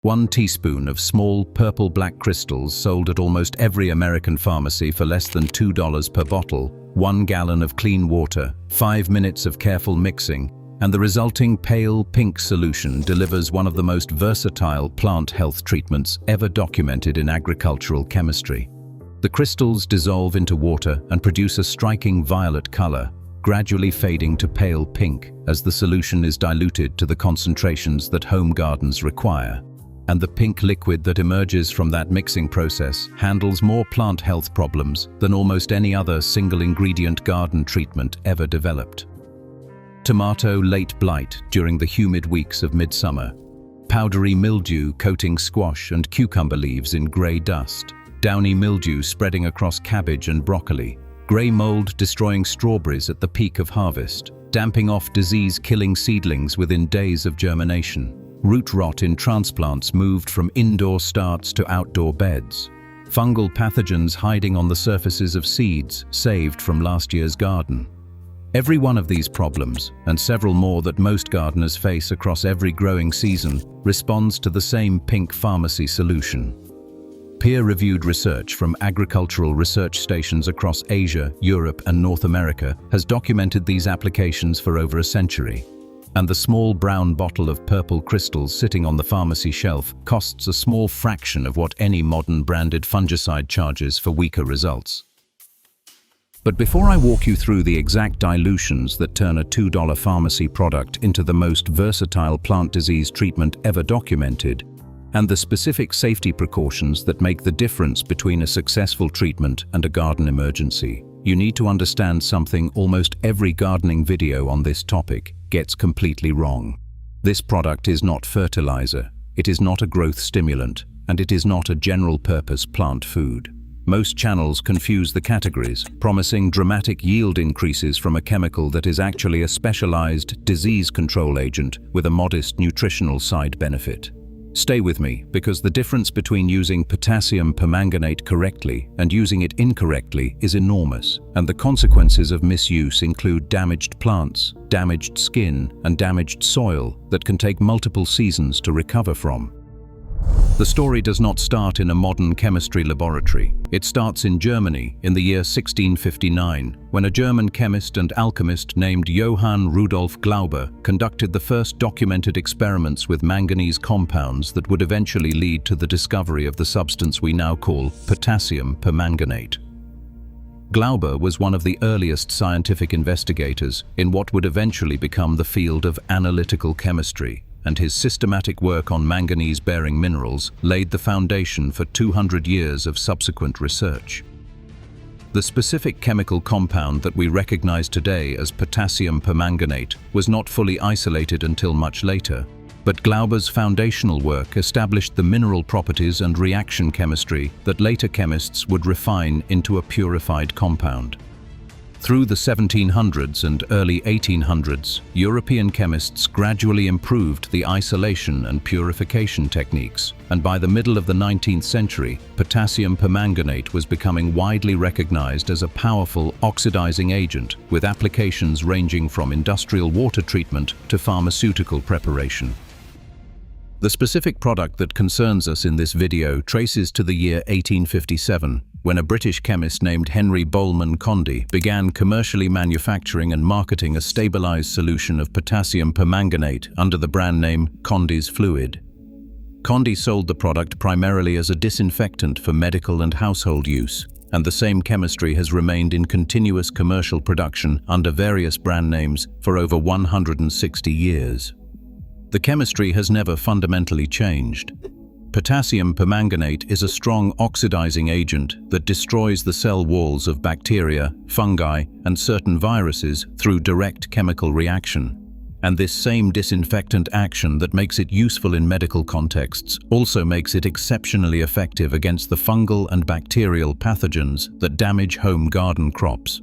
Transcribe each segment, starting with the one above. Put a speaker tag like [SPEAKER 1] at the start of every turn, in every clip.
[SPEAKER 1] 1 teaspoon of small purple-black crystals sold at almost every American pharmacy for less than $2 per bottle, 1 gallon of clean water, 5 minutes of careful mixing, and the resulting pale pink solution delivers one of the most versatile plant health treatments ever documented in agricultural chemistry. The crystals dissolve into water and produce a striking violet color, gradually fading to pale pink as the solution is diluted to the concentrations that home gardens require. And the pink liquid that emerges from that mixing process handles more plant health problems than almost any other single-ingredient garden treatment ever developed. Tomato late blight during the humid weeks of midsummer. Powdery mildew coating squash and cucumber leaves in gray dust. Downy mildew spreading across cabbage and broccoli. Gray mold destroying strawberries at the peak of harvest. Damping off disease-killing seedlings within days of germination. Root rot in transplants moved from indoor starts to outdoor beds. Fungal pathogens hiding on the surfaces of seeds saved from last year's garden. Every one of these problems, and several more that most gardeners face across every growing season, responds to the same pink pharmacy solution. Peer-reviewed research from agricultural research stations across Asia, Europe, and North America has documented these applications for over a century. And the small brown bottle of purple crystals sitting on the pharmacy shelf costs a small fraction of what any modern branded fungicide charges for weaker results. But before I walk you through the exact dilutions that turn a $2 pharmacy product into the most versatile plant disease treatment ever documented, and the specific safety precautions that make the difference between a successful treatment and a garden emergency, you need to understand something almost every gardening video on this topic gets completely wrong. This product is not fertilizer, it is not a growth stimulant, and it is not a general-purpose plant food. Most channels confuse the categories, promising dramatic yield increases from a chemical that is actually a specialized disease control agent with a modest nutritional side benefit. Stay with me, because the difference between using potassium permanganate correctly and using it incorrectly is enormous, and the consequences of misuse include damaged plants, damaged skin, and damaged soil that can take multiple seasons to recover from. The story does not start in a modern chemistry laboratory. It starts in Germany in the year 1659, when a German chemist and alchemist named Johann Rudolf Glauber conducted the first documented experiments with manganese compounds that would eventually lead to the discovery of the substance we now call potassium permanganate. Glauber was one of the earliest scientific investigators in what would eventually become the field of analytical chemistry, and his systematic work on manganese-bearing minerals laid the foundation for 200 years of subsequent research. The specific chemical compound that we recognize today as potassium permanganate was not fully isolated until much later, but Glauber's foundational work established the mineral properties and reaction chemistry that later chemists would refine into a purified compound. Through the 1700s and early 1800s, European chemists gradually improved the isolation and purification techniques, and by the middle of the 19th century, potassium permanganate was becoming widely recognized as a powerful oxidizing agent, with applications ranging from industrial water treatment to pharmaceutical preparation. The specific product that concerns us in this video traces to the year 1857, when a British chemist named Henry Bollmann Condy began commercially manufacturing and marketing a stabilized solution of potassium permanganate under the brand name Condy's Fluid. Condy sold the product primarily as a disinfectant for medical and household use, and the same chemistry has remained in continuous commercial production under various brand names for over 160 years. The chemistry has never fundamentally changed. Potassium permanganate is a strong oxidizing agent that destroys the cell walls of bacteria, fungi, and certain viruses through direct chemical reaction. And this same disinfectant action that makes it useful in medical contexts also makes it exceptionally effective against the fungal and bacterial pathogens that damage home garden crops.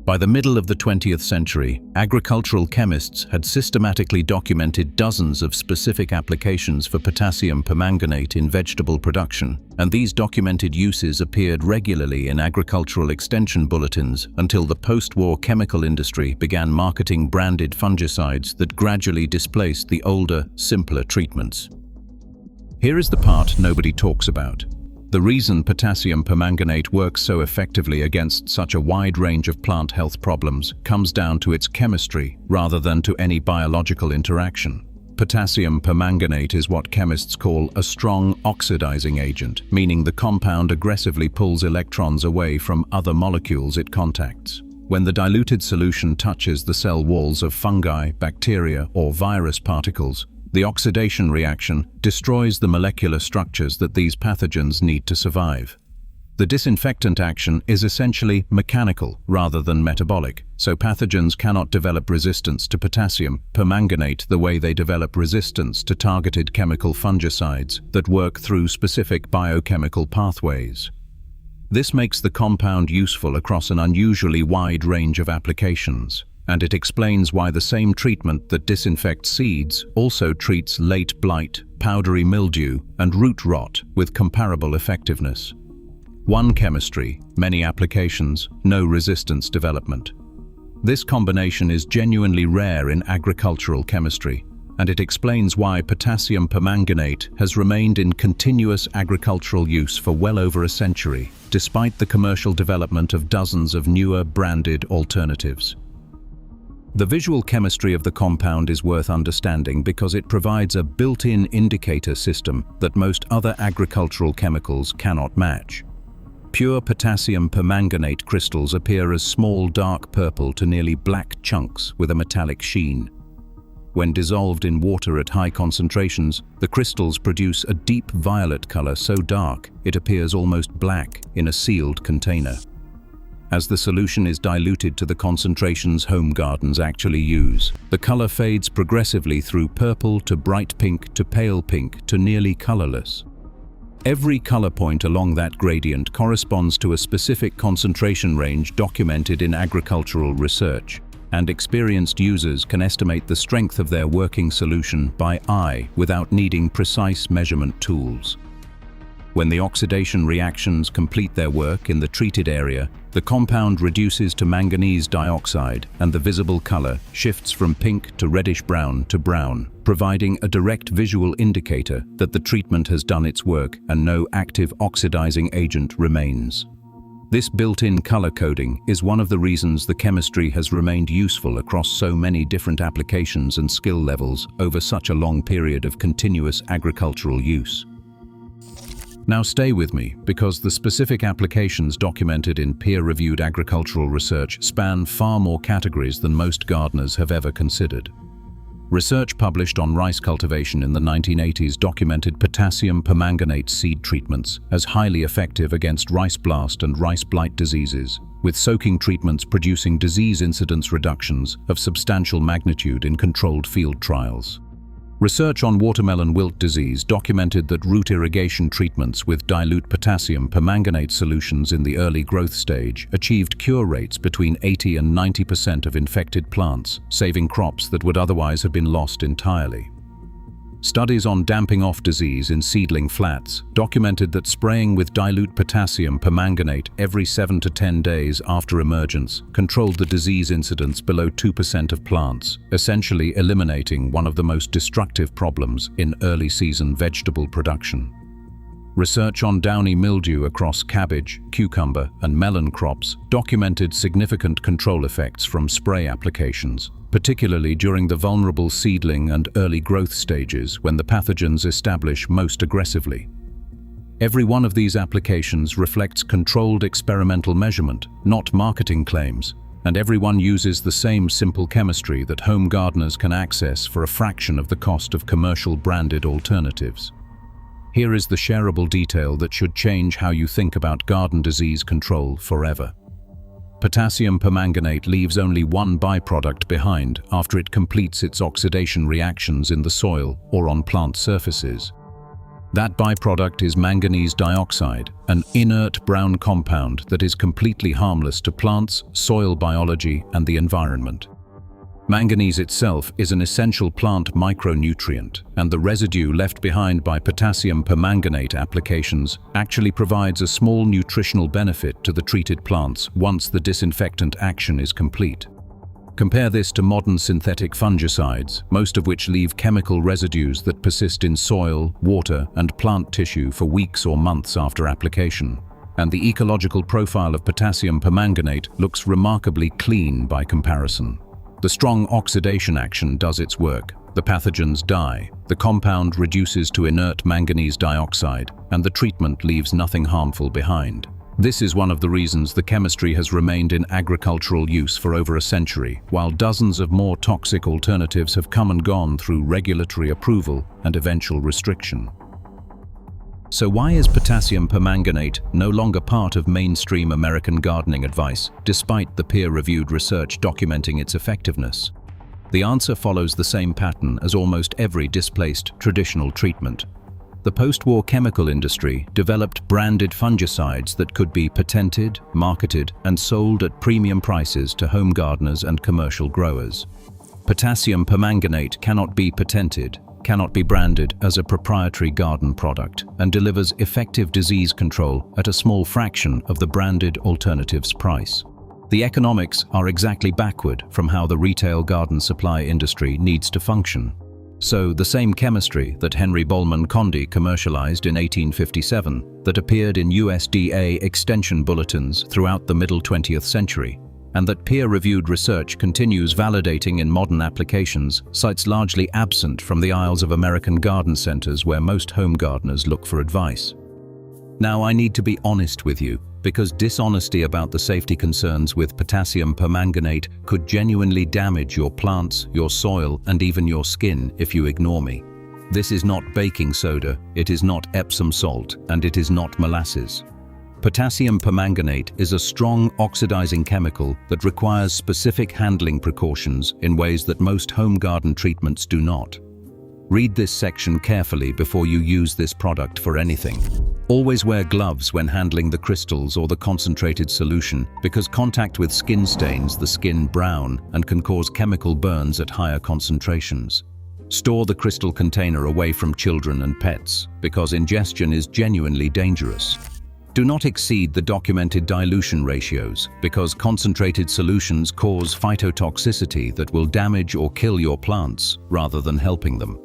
[SPEAKER 1] By the middle of the 20th century, agricultural chemists had systematically documented dozens of specific applications for potassium permanganate in vegetable production, and these documented uses appeared regularly in agricultural extension bulletins until the post-war chemical industry began marketing branded fungicides that gradually displaced the older, simpler treatments. Here is the part nobody talks about. The reason potassium permanganate works so effectively against such a wide range of plant health problems comes down to its chemistry rather than to any biological interaction. Potassium permanganate is what chemists call a strong oxidizing agent, meaning the compound aggressively pulls electrons away from other molecules it contacts. When the diluted solution touches the cell walls of fungi, bacteria, or virus particles, the oxidation reaction destroys the molecular structures that these pathogens need to survive. The disinfectant action is essentially mechanical rather than metabolic, so pathogens cannot develop resistance to potassium permanganate the way they develop resistance to targeted chemical fungicides that work through specific biochemical pathways. This makes the compound useful across an unusually wide range of applications, and it explains why the same treatment that disinfects seeds also treats late blight, powdery mildew, and root rot with comparable effectiveness. One chemistry, many applications, no resistance development. This combination is genuinely rare in agricultural chemistry, and it explains why potassium permanganate has remained in continuous agricultural use for well over a century, despite the commercial development of dozens of newer branded alternatives. The visual chemistry of the compound is worth understanding because it provides a built-in indicator system that most other agricultural chemicals cannot match. Pure potassium permanganate crystals appear as small dark purple to nearly black chunks with a metallic sheen. When dissolved in water at high concentrations, the crystals produce a deep violet color so dark it appears almost black in a sealed container. As the solution is diluted to the concentrations home gardens actually use, the color fades progressively through purple to bright pink to pale pink to nearly colorless. Every color point along that gradient corresponds to a specific concentration range documented in agricultural research, and experienced users can estimate the strength of their working solution by eye without needing precise measurement tools. When the oxidation reactions complete their work in the treated area, the compound reduces to manganese dioxide and the visible color shifts from pink to reddish-brown to brown, providing a direct visual indicator that the treatment has done its work and no active oxidizing agent remains. This built-in color coding is one of the reasons the chemistry has remained useful across so many different applications and skill levels over such a long period of continuous agricultural use. Now stay with me, because the specific applications documented in peer-reviewed agricultural research span far more categories than most gardeners have ever considered. Research published on rice cultivation in the 1980s documented potassium permanganate seed treatments as highly effective against rice blast and rice blight diseases, with soaking treatments producing disease incidence reductions of substantial magnitude in controlled field trials. Research on watermelon wilt disease documented that root irrigation treatments with dilute potassium permanganate solutions in the early growth stage achieved cure rates between 80 and 90% of infected plants, saving crops that would otherwise have been lost entirely. Studies on damping off disease in seedling flats documented that spraying with dilute potassium permanganate every 7 to 10 days after emergence controlled the disease incidence below 2% of plants, essentially eliminating one of the most destructive problems in early season vegetable production. Research on downy mildew across cabbage, cucumber, and melon crops documented significant control effects from spray applications, particularly during the vulnerable seedling and early growth stages when the pathogens establish most aggressively. Every one of these applications reflects controlled experimental measurement, not marketing claims, and everyone uses the same simple chemistry that home gardeners can access for a fraction of the cost of commercial branded alternatives. Here is the shareable detail that should change how you think about garden disease control forever. Potassium permanganate leaves only one byproduct behind after it completes its oxidation reactions in the soil or on plant surfaces. That byproduct is manganese dioxide, an inert brown compound that is completely harmless to plants, soil biology, and the environment. Manganese itself is an essential plant micronutrient, and the residue left behind by potassium permanganate applications actually provides a small nutritional benefit to the treated plants once the disinfectant action is complete. Compare this to modern synthetic fungicides, most of which leave chemical residues that persist in soil, water, and plant tissue for weeks or months after application. And the ecological profile of potassium permanganate looks remarkably clean by comparison. The strong oxidation action does its work. The pathogens die, the compound reduces to inert manganese dioxide, and the treatment leaves nothing harmful behind. This is one of the reasons the chemistry has remained in agricultural use for over a century, while dozens of more toxic alternatives have come and gone through regulatory approval and eventual restriction. So why is potassium permanganate no longer part of mainstream American gardening advice, despite the peer-reviewed research documenting its effectiveness? The answer follows the same pattern as almost every displaced traditional treatment. The post-war chemical industry developed branded fungicides that could be patented, marketed, and sold at premium prices to home gardeners and commercial growers. Potassium permanganate cannot be patented, cannot be branded as a proprietary garden product, and delivers effective disease control at a small fraction of the branded alternative's price. The economics are exactly backward from how the retail garden supply industry needs to function. So the same chemistry that Henry Bollmann Condy commercialized in 1857, that appeared in USDA extension bulletins throughout the middle 20th century, and that peer-reviewed research continues validating in modern applications, sites largely absent from the aisles of American garden centers where most home gardeners look for advice. Now I need to be honest with you, because dishonesty about the safety concerns with potassium permanganate could genuinely damage your plants, your soil, and even your skin if you ignore me. This is not baking soda, it is not Epsom salt, and it is not molasses. Potassium permanganate is a strong oxidizing chemical that requires specific handling precautions in ways that most home garden treatments do not. Read this section carefully before you use this product for anything. Always wear gloves when handling the crystals or the concentrated solution, because contact with skin stains the skin brown and can cause chemical burns at higher concentrations. Store the crystal container away from children and pets, because ingestion is genuinely dangerous. Do not exceed the documented dilution ratios, because concentrated solutions cause phytotoxicity that will damage or kill your plants rather than helping them.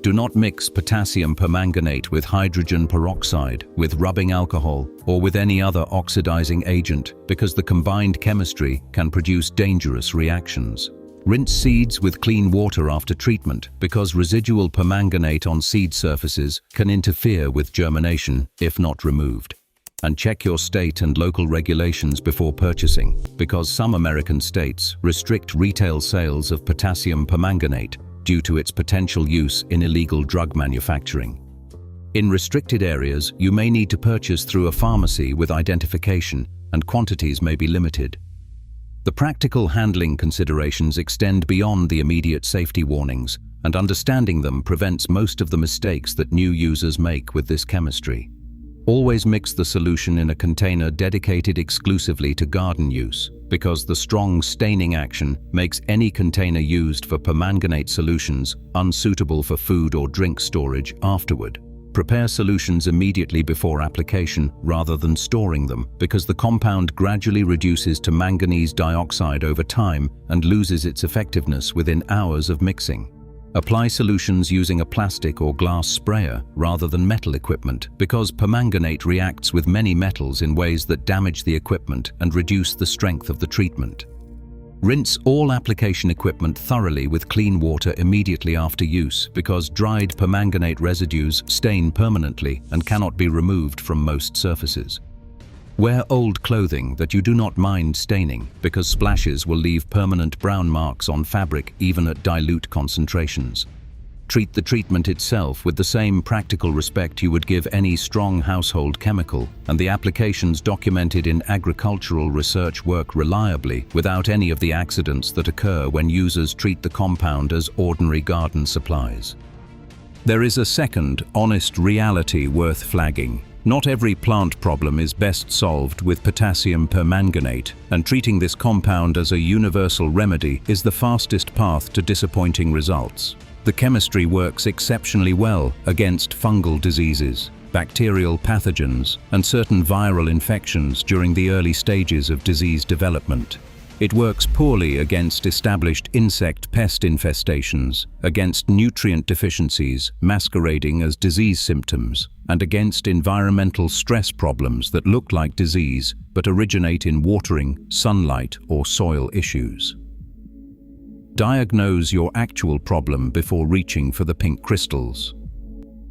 [SPEAKER 1] Do not mix potassium permanganate with hydrogen peroxide, with rubbing alcohol, or with any other oxidizing agent, because the combined chemistry can produce dangerous reactions. Rinse seeds with clean water after treatment, because residual permanganate on seed surfaces can interfere with germination if not removed. And check your state and local regulations before purchasing, because some American states restrict retail sales of potassium permanganate due to its potential use in illegal drug manufacturing. In restricted areas, you may need to purchase through a pharmacy with identification, and quantities may be limited. The practical handling considerations extend beyond the immediate safety warnings, and understanding them prevents most of the mistakes that new users make with this chemistry. Always mix the solution in a container dedicated exclusively to garden use, because the strong staining action makes any container used for permanganate solutions unsuitable for food or drink storage afterward. Prepare solutions immediately before application rather than storing them, because the compound gradually reduces to manganese dioxide over time and loses its effectiveness within hours of mixing. Apply solutions using a plastic or glass sprayer rather than metal equipment, because permanganate reacts with many metals in ways that damage the equipment and reduce the strength of the treatment. Rinse all application equipment thoroughly with clean water immediately after use, because dried permanganate residues stain permanently and cannot be removed from most surfaces. Wear old clothing that you do not mind staining, because splashes will leave permanent brown marks on fabric even at dilute concentrations. Treat the treatment itself with the same practical respect you would give any strong household chemical, and the applications documented in agricultural research work reliably without any of the accidents that occur when users treat the compound as ordinary garden supplies. There is a second, honest reality worth flagging. Not every plant problem is best solved with potassium permanganate, and treating this compound as a universal remedy is the fastest path to disappointing results. The chemistry works exceptionally well against fungal diseases, bacterial pathogens, and certain viral infections during the early stages of disease development. It works poorly against established insect pest infestations, against nutrient deficiencies masquerading as disease symptoms, and against environmental stress problems that look like disease but originate in watering, sunlight, or soil issues. Diagnose your actual problem before reaching for the pink crystals.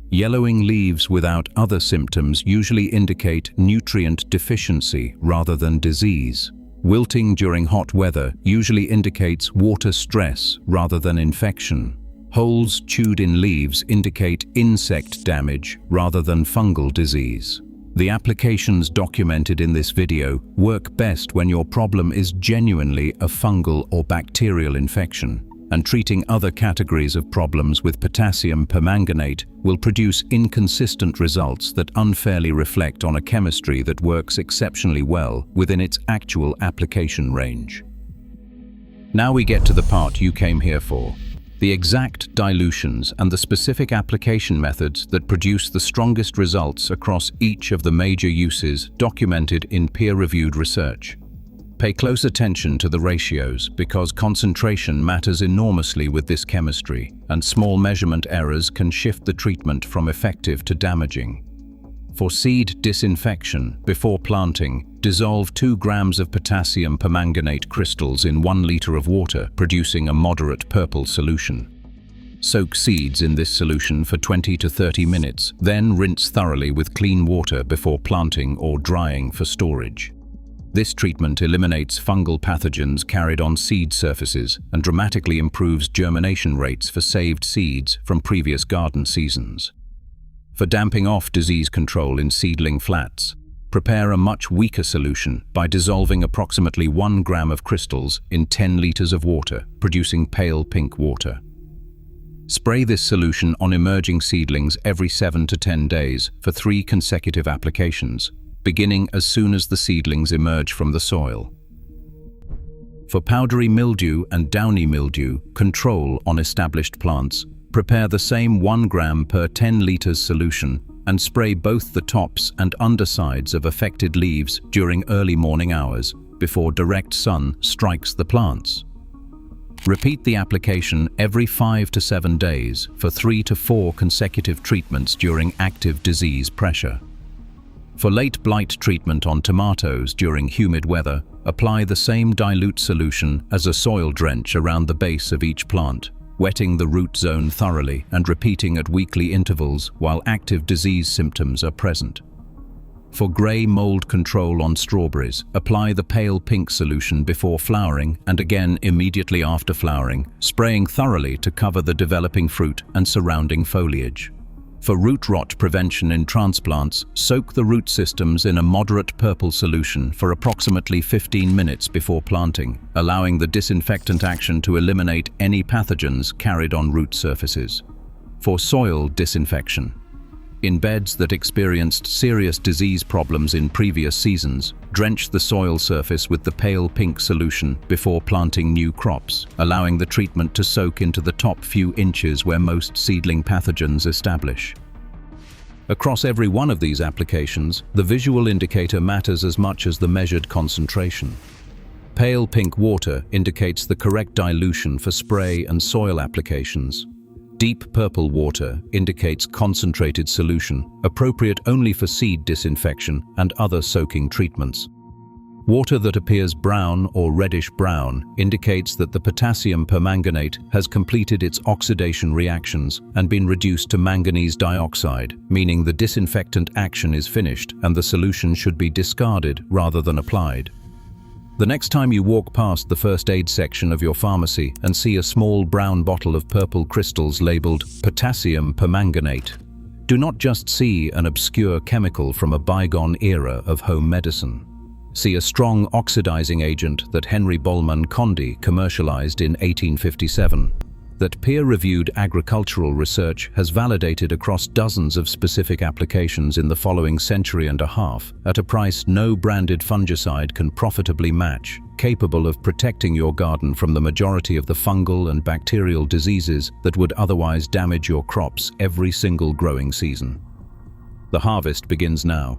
[SPEAKER 1] Yellowing leaves without other symptoms usually indicate nutrient deficiency rather than disease. Wilting during hot weather usually indicates water stress rather than infection. Holes chewed in leaves indicate insect damage rather than fungal disease. The applications documented in this video work best when your problem is genuinely a fungal or bacterial infection, and treating other categories of problems with potassium permanganate will produce inconsistent results that unfairly reflect on a chemistry that works exceptionally well within its actual application range. Now we get to the part you came here for. The exact dilutions and the specific application methods that produce the strongest results across each of the major uses documented in peer-reviewed research. Pay close attention to the ratios because concentration matters enormously with this chemistry, and small measurement errors can shift the treatment from effective to damaging. For seed disinfection, before planting, dissolve 2 grams of potassium permanganate crystals in 1 liter of water, producing a moderate purple solution. Soak seeds in this solution for 20 to 30 minutes, then rinse thoroughly with clean water before planting or drying for storage. This treatment eliminates fungal pathogens carried on seed surfaces and dramatically improves germination rates for saved seeds from previous garden seasons. For damping off disease control in seedling flats, prepare a much weaker solution by dissolving approximately 1 gram of crystals in 10 liters of water, producing pale pink water. Spray this solution on emerging seedlings every 7 to 10 days for 3 consecutive applications, beginning as soon as the seedlings emerge from the soil. For powdery mildew and downy mildew control on established plants, prepare the same 1 gram per 10 liters solution and spray both the tops and undersides of affected leaves during early morning hours before direct sun strikes the plants. Repeat the application every 5 to 7 days for 3 to 4 consecutive treatments during active disease pressure. For late blight treatment on tomatoes during humid weather, apply the same dilute solution as a soil drench around the base of each plant, wetting the root zone thoroughly and repeating at weekly intervals while active disease symptoms are present. For grey mold control on strawberries, apply the pale pink solution before flowering and again immediately after flowering, spraying thoroughly to cover the developing fruit and surrounding foliage. For root rot prevention in transplants, soak the root systems in a moderate purple solution for approximately 15 minutes before planting, allowing the disinfectant action to eliminate any pathogens carried on root surfaces. For soil disinfection, in beds that experienced serious disease problems in previous seasons, drench the soil surface with the pale pink solution before planting new crops, allowing the treatment to soak into the top few inches where most seedling pathogens establish. Across every one of these applications, the visual indicator matters as much as the measured concentration. Pale pink water indicates the correct dilution for spray and soil applications. Deep purple water indicates concentrated solution, appropriate only for seed disinfection and other soaking treatments. Water that appears brown or reddish-brown indicates that the potassium permanganate has completed its oxidation reactions and been reduced to manganese dioxide, meaning the disinfectant action is finished and the solution should be discarded rather than applied. The next time you walk past the first aid section of your pharmacy and see a small brown bottle of purple crystals labeled Potassium Permanganate, do not just see an obscure chemical from a bygone era of home medicine. See a strong oxidizing agent that Henry Bollmann Condy commercialized in 1857, that peer-reviewed agricultural research has validated across dozens of specific applications in the following century and a half, at a price no branded fungicide can profitably match, capable of protecting your garden from the majority of the fungal and bacterial diseases that would otherwise damage your crops every single growing season. The harvest begins now.